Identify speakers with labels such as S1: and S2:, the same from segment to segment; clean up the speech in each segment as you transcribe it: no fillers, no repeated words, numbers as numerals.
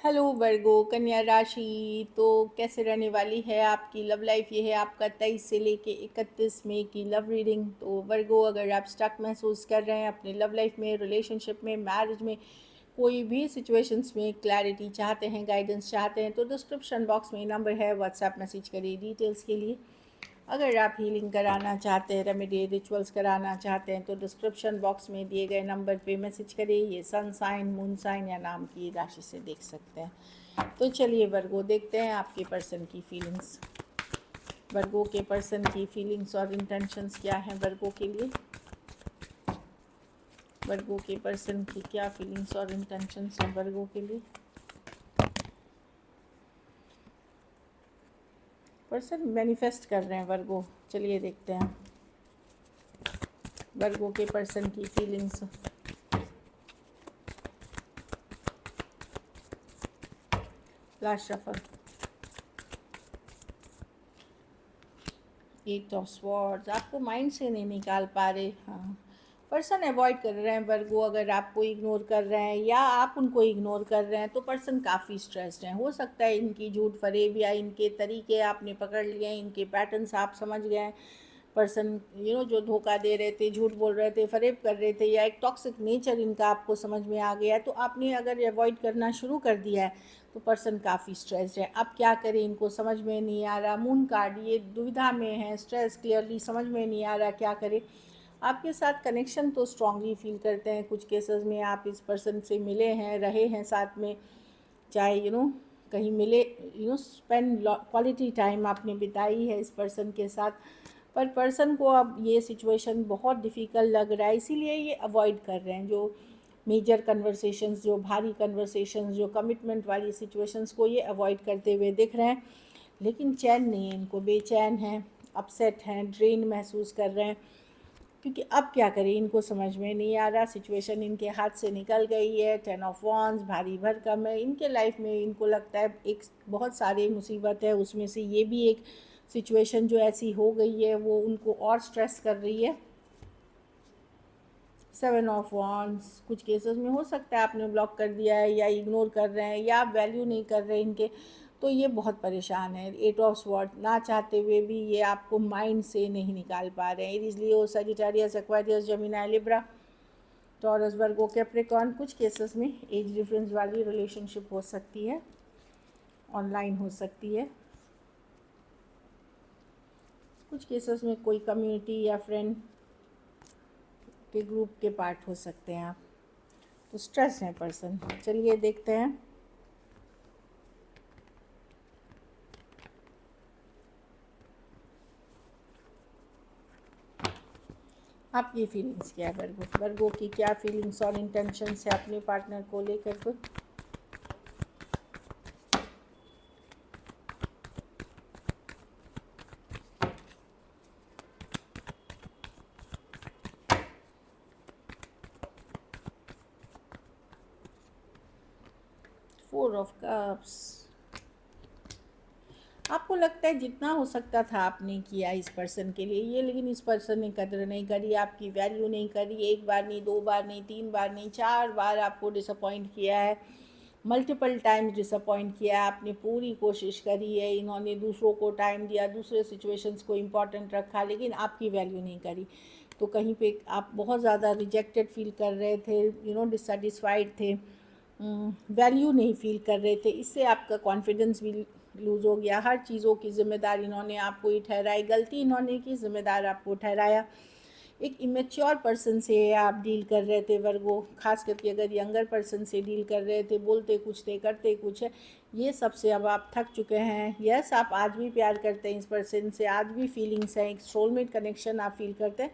S1: Hello वर्गो कन्या राशि। तो कैसे रहने वाली है आपकी लव लाइफ? ये है आपका 23 से लेके 31 मई की लव रीडिंग। तो वर्गो, अगर आप स्टक महसूस कर रहे हैं अपने लव लाइफ में, रिलेशनशिप में, मैरिज में, कोई भी सिचुएशंस में क्लैरिटी चाहते हैं, गाइडेंस चाहते हैं, तो डिस्क्रिप्शन बॉक्स में नंबर है, व्हाट्सएप मैसेज करिए डिटेल्स के लिए। अगर आप हीलिंग कराना चाहते हैं, रेमेडी रिचुअल्स कराना चाहते हैं, तो डिस्क्रिप्शन बॉक्स में दिए गए नंबर पे मैसेज करिए। ये सन साइन, मून साइन या नाम की राशि से देख सकते हैं। तो चलिए वर्गो, देखते हैं आपके पर्सन की फीलिंग्स। वर्गो के पर्सन की फीलिंग्स और इंटेंशंस क्या हैं वर्गो के लिए? वर्गो के पर्सन की क्या फीलिंग्स और इंटेंशंस हैं वर्गो के लिए? पर्सन मैनिफेस्ट कर रहे हैं वर्गो। चलिए देखते हैं वर्गो के पर्सन की feelings. Last shuffle, 8 of swords. आपको माइंड से नहीं निकाल पा रहे। हाँ, पर्सन अवॉइड कर रहे हैं वर्गो। अगर आपको इग्नोर कर रहे हैं या आप उनको इग्नोर कर रहे हैं, तो पर्सन काफ़ी स्ट्रेस्ड हैं। हो सकता है इनकी झूठ फरेब या इनके तरीके आपने पकड़ लिए हैं, इनके पैटर्न्स आप समझ गए हैं। पर्सन जो धोखा दे रहे थे, झूठ बोल रहे थे, फरेब कर रहे थे, या एक टॉक्सिक नेचर इनका आपको समझ में आ गया है, तो आपने अगर अवॉइड करना शुरू कर दिया है, तो पर्सन काफ़ी स्ट्रेस्ड है। अब क्या करें, इनको समझ में नहीं आ रहा। मून कार्ड, ये दुविधा में है, स्ट्रेस, क्लियरली समझ में नहीं आ रहा क्या करें। आपके साथ कनेक्शन तो स्ट्रांगली फील करते हैं। कुछ केसेस में आप इस पर्सन से मिले हैं, रहे हैं साथ में, चाहे कहीं मिले, स्पेंड क्वालिटी टाइम आपने बिताई है इस पर्सन के साथ। पर पर्सन को अब ये सिचुएशन बहुत डिफ़िकल्ट लग रहा है, इसीलिए ये अवॉइड कर रहे हैं। जो मेजर कन्वर्सेशंस, जो भारी कन्वर्सेशंस, जो कमिटमेंट वाली सिचुएशंस को ये अवॉइड करते हुए दिख रहे हैं। लेकिन चैन नहीं है इनको, बेचैन हैं, अपसेट हैं, ड्रेन महसूस कर रहे हैं। क्योंकि अब क्या करें, इनको समझ में नहीं आ रहा। सिचुएशन इनके हाथ से निकल गई है। 10 ऑफ वॉन्ड्स भारी भरकम है इनके लाइफ में। इनको लगता है एक बहुत सारी मुसीबत है, उसमें से ये भी एक सिचुएशन जो ऐसी हो गई है, वो उनको और स्ट्रेस कर रही है। 7 ऑफ वॉन्ड्स, कुछ केसेस में हो सकता है आपने ब्लॉक कर दिया है, या इग्नोर कर रहे हैं, या आप वैल्यू नहीं कर रहे इनके, तो ये बहुत परेशान है। 8 ऑफ स्वॉर्ड, ना चाहते हुए भी ये आपको माइंड से नहीं निकाल पा रहे हैं। Aries, Leo, Sagittarius, Aquarius, Gemini, Libra, Taurus, Virgo, Capricorn. कुछ केसेस में एज डिफरेंस वाली रिलेशनशिप हो सकती है, ऑनलाइन हो सकती है। कुछ केसेस में कोई कम्युनिटी या फ्रेंड के ग्रुप के पार्ट हो सकते हैं आप। तो स्ट्रेस है पर्सन। चलिए देखते हैं आपकी फीलिंग्स क्या है वर्गो। वर्गो की क्या फीलिंग्स और इंटेंशंस है अपने पार्टनर को लेकर के? 4 ऑफ कप्स। आपको लगता है जितना हो सकता था आपने किया इस पर्सन के लिए ये, लेकिन इस पर्सन ने कदर नहीं करी, आपकी वैल्यू नहीं करी। एक बार नहीं, दो बार नहीं, तीन बार नहीं, 4 बार आपको डिसअपॉइंट किया है। मल्टीपल टाइम्स डिसअपॉइंट किया है। आपने पूरी कोशिश करी है, इन्होंने दूसरों को टाइम दिया, दूसरे सिचुएशंस को इम्पॉर्टेंट रखा, लेकिन आपकी वैल्यू नहीं करी। तो कहीं पे आप बहुत ज़्यादा रिजेक्टेड फील कर रहे थे, डिससेटिस्फाइड थे, वैल्यू नहीं फील कर रहे थे। इससे आपका कॉन्फिडेंस भी लूज़ हो गया। हर चीज़ों की ज़िम्मेदार इन्होंने आपको ही ठहराई, गलती इन्होंने की, ज़िम्मेदार आपको ठहराया। एक इमेच्योर पर्सन से आप डील कर रहे थे वर्गो, खास करके अगर यंगर पर्सन से डील कर रहे थे। बोलते कुछ थे, करते कुछ है। ये सबसे अब आप थक चुके हैं। यस, आप आज भी प्यार करते हैं इस पर्सन से, आज भी फीलिंग्स हैं, एक सोलमेट कनेक्शन आप फील करते हैं।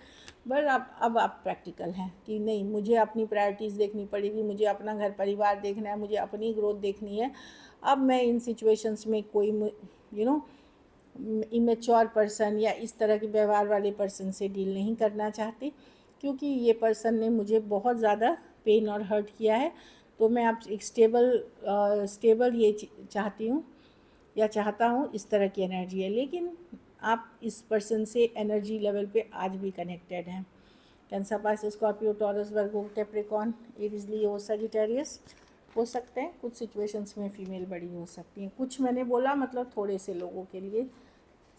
S1: पर अब आप प्रैक्टिकल हैं कि नहीं, मुझे अपनी प्रायोरिटीज़ देखनी पड़ेगी, मुझे अपना घर परिवार देखना है, मुझे अपनी ग्रोथ देखनी है। अब मैं इन सिचुएशंस में कोई इमेच्योर पर्सन या इस तरह के व्यवहार वाले पर्सन से डील नहीं करना चाहती, क्योंकि ये पर्सन ने मुझे बहुत ज़्यादा पेन और हर्ट किया है। तो मैं आप एक स्टेबल ये चाहती हूँ या चाहता हूँ, इस तरह की एनर्जी है। लेकिन आप इस पर्सन से एनर्जी लेवल पे आज भी कनेक्टेड हैं। Cancer, Pisces, Scorpio, taurus, Virgo, Capricorn, Aries, Leo, Sagittarius. हो सकते हैं कुछ सिचुएशंस में फीमेल बड़ी हो सकती हैं, कुछ मैंने बोला मतलब थोड़े से लोगों के लिए,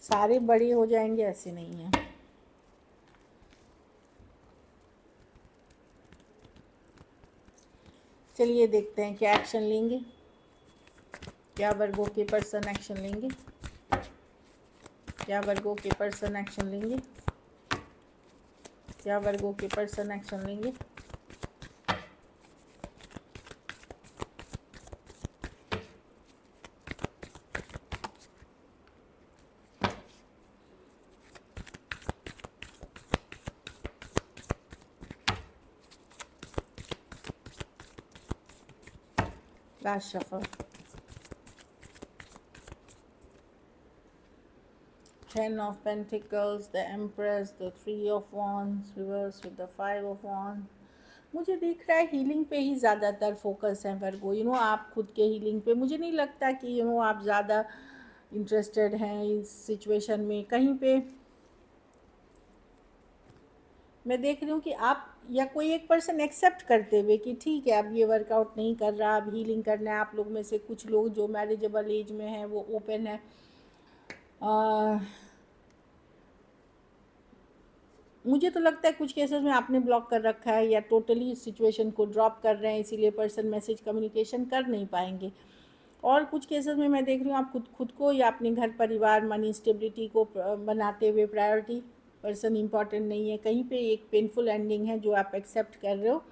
S1: सारे बड़े हो जाएंगे ऐसे नहीं है। चलिए देखते हैं क्या एक्शन लेंगे, क्या वर्गों के पर्सन एक्शन लेंगे, क्या वर्गों के पर्सन एक्शन लेंगे, क्या वर्गों के पर्सन एक्शन लेंगे। Last shuffle, 10 of Pentacles, the Empress, the 3 of Wands, reverse with the 5 of Wands। मुझे दिख रहा है हीलिंग पे ही ज़्यादातर फोकस है वर्गो, आप खुद के हीलिंग पे, मुझे नहीं लगता कि आप ज़्यादा इंटरेस्टेड हैं इस सिचुएशन में। कहीं पे मैं देख रही हूँ कि आप या कोई एक पर्सन एक्सेप्ट करते हुए कि ठीक है अब ये वर्कआउट नहीं कर रहा, अब हीलिंग करना है। आप लोग में से कुछ लोग जो मैरिजेबल एज में हैं वो ओपन है। मुझे तो लगता है कुछ केसेस में आपने ब्लॉक कर रखा है या टोटली इस सिचुएशन को ड्रॉप कर रहे हैं, इसीलिए पर्सन मैसेज कम्युनिकेशन कर नहीं पाएंगे। और कुछ केसेस में मैं देख रही हूँ आप खुद को या अपने घर परिवार मनी स्टेबिलिटी को बनाते हुए प्रायोरिटी, पर्सन इम्पॉर्टेंट नहीं है। कहीं पे एक पेनफुल एंडिंग है जो आप एक्सेप्ट कर रहे हो,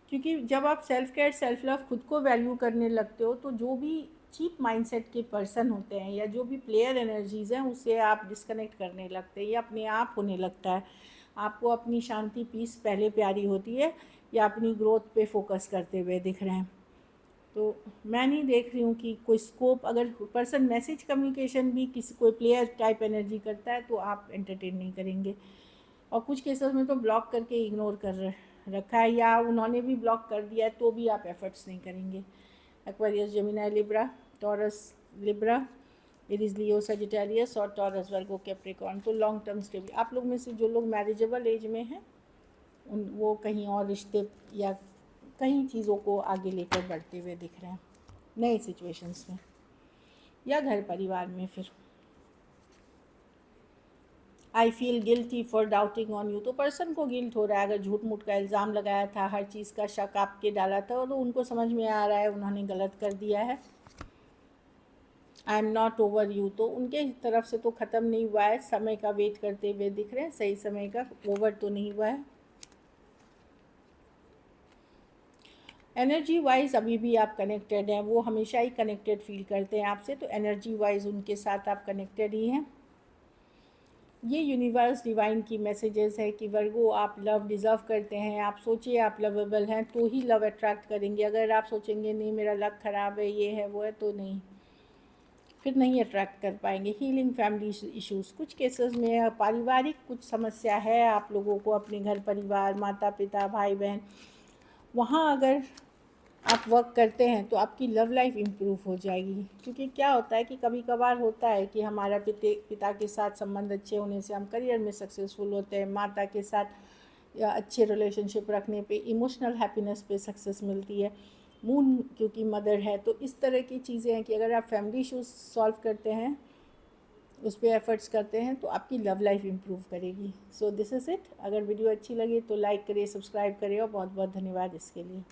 S1: क्योंकि जब आप सेल्फ केयर सेल्फ लव खुद को वैल्यू करने लगते हो तो जो भी चीप माइंडसेट के पर्सन होते हैं या जो भी प्लेयर एनर्जीज़ हैं उससे आप डिस्कनेक्ट करने लगते हैं या अपने आप होने लगता है। आपको अपनी शांति पीस पहले प्यारी होती है या अपनी ग्रोथ पे फोकस करते हुए दिख रहे हैं। तो मैं नहीं देख रही हूँ कि कोई स्कोप, अगर पर्सन मैसेज कम्युनिकेशन भी किसी कोई प्लेयर टाइप एनर्जी करता है तो आप एंटरटेन नहीं करेंगे। और कुछ केसेस में तो ब्लॉक करके इग्नोर कर रखा है या उन्होंने भी ब्लॉक कर दिया है तो भी आप एफर्ट्स नहीं करेंगे। Aquarius, Gemini, Libra, Taurus, Libra, Aries, Leo, Sagittarius और टॉरस, वर्गो, कैप्रिकॉर्न। तो लॉन्ग टर्म स्टेबल आप लोग में से जो लोग मैरिजेबल एज में हैं वो कहीं और रिश्ते या कहीं चीज़ों को आगे लेकर बढ़ते हुए दिख रहे हैं नए सिचुएशंस में या घर परिवार में। फिर I feel guilty for doubting on you, तो पर्सन को गिल्ट हो रहा है। अगर झूठ मूठ का इल्ज़ाम लगाया था, हर चीज़ का शक आपके डाला था, तो उनको समझ में आ रहा है उन्होंने गलत कर दिया है। I am not over you, तो उनके तरफ से तो ख़त्म नहीं हुआ है, समय का वेट करते हुए दिख रहे हैं, सही समय का, ओवर तो नहीं हुआ है। एनर्जी वाइज अभी भी आप कनेक्टेड हैं, वो हमेशा ही कनेक्टेड फील करते हैं आपसे, तो एनर्जी वाइज उनके साथ आप कनेक्टेड ही हैं। ये यूनिवर्स डिवाइन की मैसेजेस है कि वर्गो आप लव डिज़र्व करते हैं। आप सोचिए आप लवेबल हैं तो ही लव अट्रैक्ट करेंगे। अगर आप सोचेंगे नहीं मेरा लक ख़राब है, ये है वो है, तो नहीं, फिर नहीं अट्रैक्ट कर पाएंगे। हीलिंग फैमिली इश्यूज़, कुछ केसेस में पारिवारिक कुछ समस्या है आप लोगों को, अपने घर परिवार, माता पिता, भाई बहन, वहाँ अगर आप वर्क करते हैं तो आपकी लव लाइफ इम्प्रूव हो जाएगी। क्योंकि क्या होता है कि कभी कभार होता है कि हमारा पिता के साथ संबंध अच्छे होने से हम करियर में सक्सेसफुल होते हैं, माता के साथ या अच्छे रिलेशनशिप रखने पे इमोशनल हैप्पीनेस पे सक्सेस मिलती है। मून क्योंकि मदर है, तो इस तरह की चीज़ें हैं कि अगर आप फैमिली इशूज़ सॉल्व करते हैं, उस पर एफर्ट्स करते हैं, तो आपकी लव लाइफ इम्प्रूव करेगी। So this is it. अगर वीडियो अच्छी लगी तो लाइक करिए, सब्सक्राइब करिए और बहुत बहुत धन्यवाद इसके लिए।